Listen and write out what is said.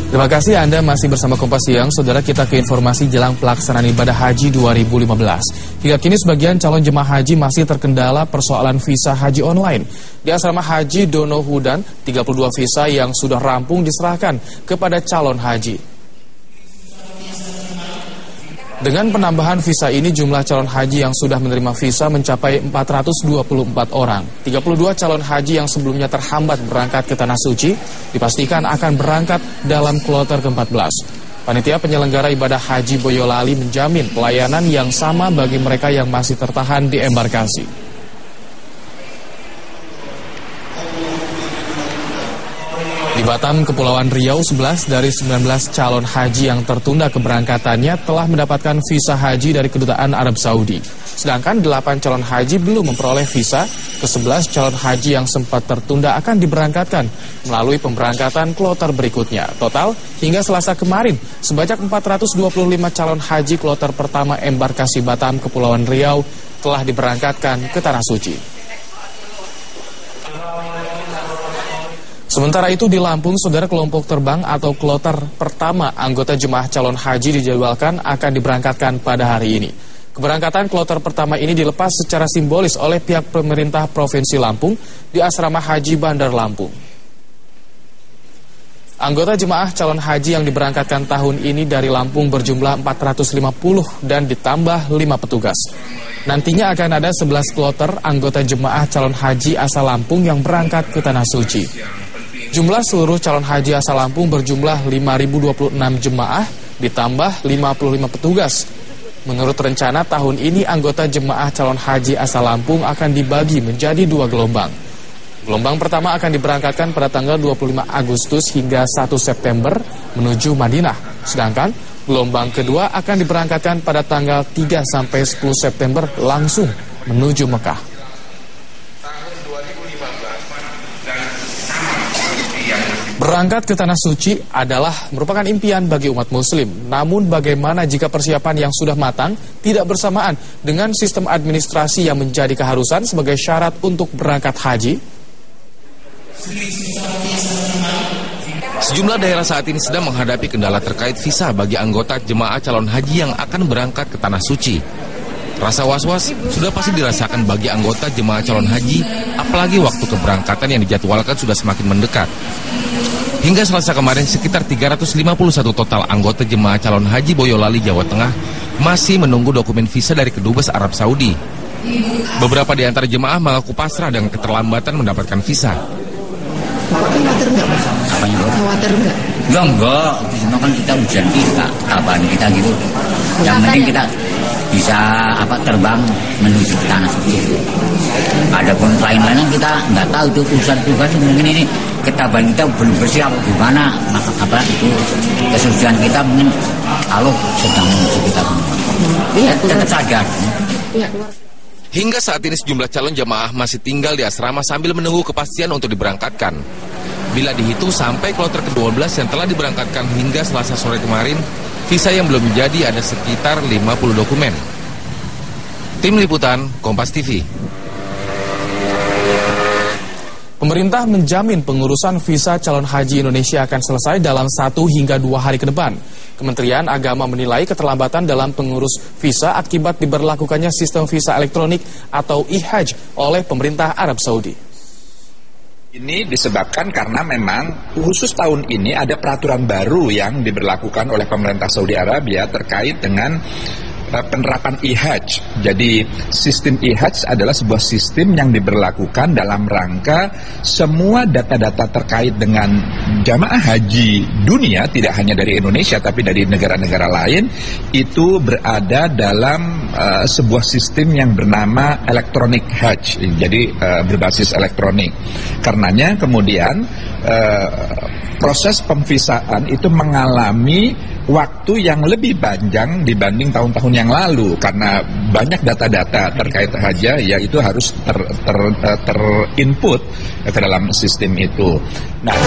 Terima kasih Anda masih bersama Kompas Siang. Saudara, kita ke informasi jelang pelaksanaan ibadah haji 2015. Hingga kini sebagian calon jemaah haji masih terkendala persoalan visa haji online. Di asrama haji Dono Hudan, 32 visa yang sudah rampung diserahkan kepada calon haji. Dengan penambahan visa ini, jumlah calon haji yang sudah menerima visa mencapai 424 orang. 32 calon haji yang sebelumnya terhambat berangkat ke Tanah Suci dipastikan akan berangkat dalam kloter ke-14. Panitia penyelenggara ibadah haji Boyolali menjamin pelayanan yang sama bagi mereka yang masih tertahan di embarkasi. Di Batam, Kepulauan Riau, 11 dari 19 calon haji yang tertunda keberangkatannya telah mendapatkan visa haji dari Kedutaan Arab Saudi. Sedangkan 8 calon haji belum memperoleh visa, ke-11 calon haji yang sempat tertunda akan diberangkatkan melalui pemberangkatan kloter berikutnya. Total, hingga Selasa kemarin, sebanyak 425 calon haji kloter pertama embarkasi Batam, Kepulauan Riau telah diberangkatkan ke Tanah Suci. Sementara itu di Lampung, saudara, kelompok terbang atau kloter pertama anggota jemaah calon haji dijadwalkan akan diberangkatkan pada hari ini. Keberangkatan kloter pertama ini dilepas secara simbolis oleh pihak pemerintah Provinsi Lampung di Asrama Haji Bandar Lampung. Anggota jemaah calon haji yang diberangkatkan tahun ini dari Lampung berjumlah 450 dan ditambah 5 petugas. Nantinya akan ada 11 kloter anggota jemaah calon haji asal Lampung yang berangkat ke Tanah Suci. Jumlah seluruh calon haji asal Lampung berjumlah 5.026 jemaah ditambah 55 petugas. Menurut rencana tahun ini anggota jemaah calon haji asal Lampung akan dibagi menjadi 2 gelombang. Gelombang pertama akan diberangkatkan pada tanggal 25 Agustus hingga 1 September menuju Madinah. Sedangkan gelombang kedua akan diberangkatkan pada tanggal 3 sampai 10 September langsung menuju Mekah. Berangkat ke Tanah Suci adalah merupakan impian bagi umat muslim. Namun bagaimana jika persiapan yang sudah matang tidak bersamaan dengan sistem administrasi yang menjadi keharusan sebagai syarat untuk berangkat haji? Sejumlah daerah saat ini sedang menghadapi kendala terkait visa bagi anggota jemaah calon haji yang akan berangkat ke Tanah Suci. Rasa was-was sudah pasti dirasakan bagi anggota jemaah calon haji, apalagi waktu keberangkatan yang dijadwalkan sudah semakin mendekat. Hingga Selasa kemarin, sekitar 351 total anggota jemaah calon haji Boyolali, Jawa Tengah masih menunggu dokumen visa dari Kedubes Arab Saudi. Beberapa di antara jemaah mengaku pasrah dengan keterlambatan mendapatkan visa. Khawatir nggak, Mas? Apanya, Bro? Khawatir nggak? Ya enggak, di sana kan kita ujian kita, kapan kita gitu. Yang penting kita bisa terbang menuju ke Tanah Suci. Adapun lain-lainnya kita nggak tahu, itu urusan pribadi. Mungkin ini ketabahan kita belum bersih apa gimana, maka itu kesucian kita mungkin Allah sedang menuju kita. Tetap saja. Hingga saat ini sejumlah calon jamaah masih tinggal di asrama sambil menunggu kepastian untuk diberangkatkan. Bila dihitung sampai kloter ke-12 yang telah diberangkatkan hingga Selasa sore kemarin, visa yang belum jadi ada sekitar 50 dokumen. Tim Liputan, Kompas TV. Pemerintah menjamin pengurusan visa calon haji Indonesia akan selesai dalam 1 hingga 2 hari ke depan. Kementerian Agama menilai keterlambatan dalam pengurus visa akibat diberlakukannya sistem visa elektronik atau e-hajj oleh pemerintah Arab Saudi. Ini disebabkan karena memang khusus tahun ini ada peraturan baru yang diberlakukan oleh pemerintah Saudi Arabia terkait dengan penerapan e-hajj. Jadi sistem e-hajj adalah sebuah sistem yang diberlakukan dalam rangka semua data-data terkait dengan jamaah haji dunia, tidak hanya dari Indonesia tapi dari negara-negara lain, itu berada dalam sebuah sistem yang bernama electronic hajj, jadi berbasis elektronik. Karenanya kemudian proses pemvisaan itu mengalami waktu yang lebih panjang dibanding tahun-tahun yang lalu karena banyak data-data terkait haji yaitu harus terinput ke dalam sistem itu. Nah,